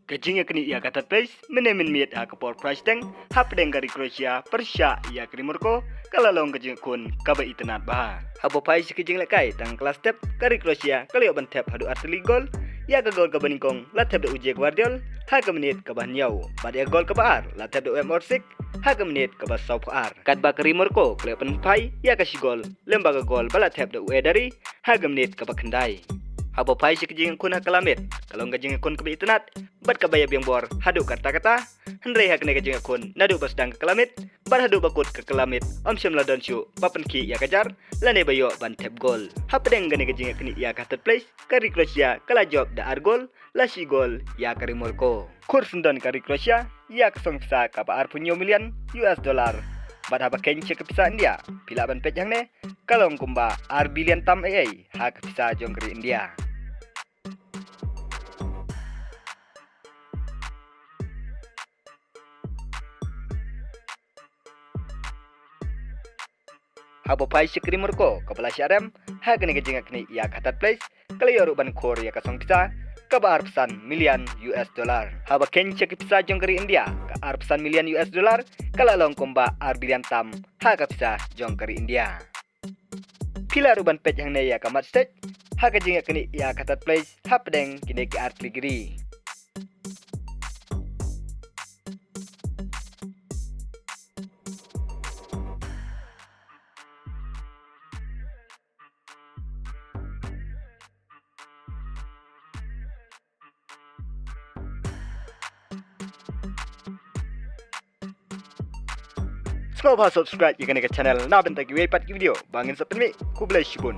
Kajinga kini ia kata place menemin miet ha kapor price teng hapdeng dari Croatia Persya ia krimurko kalalong kajinga kun kaba itenat bah. Habo pai si kajinga lekai tang kelas step kari Croatia kali oban tap hadu arteli gol ia ke gol kabaningkong la tap de uje Guardiol ha ke menit kabah nyau bad ia gol kabar la tap de Orsik ha ke menit kabah saup ar kat ba krimurko kali oban pai ia kasi gol lembaga gol bala tap de ue dari ha ke menit kabah kendai. Habo pai si kajinga kun ha kalamit kalau kajinga kun kaba itenat bat kabayab yang bor hadu kata-kata hendrai hak ne kajinga kun nadu basdang ke kelamit bat hadu bakut ke kelamit syam ladon syu papen ki ya kajar lane bayo ban tap gol hapdeng gane kajinga kini ya ka third place kari Croatia kala job da argol la si gol ya kari Morocco kurs ndon kari Croatia ya kesong sa ka ba arpunyo million US dollar bat haba kenche ke pisa India pila ban pet yang ne kalong kumba ar billion tam ai hak pisa jong kari India. Habo pai sikri murko kapala syarem ha gane kajinga kini ia katat place kali yoru ban kor ya kasong pisa kabar pesan million US dollar haba kenche ke pisa jong kari India ka ar pesan million US dollar kala long komba ar billion tam ha ka pisa jong kari India pila ruban pet yang ne ya kamat stage ha kajinga kini ia katat place hapdeng kini ke art ligri. Subscribe jika nak channel na bentak video bangin sapin mi ku bless you.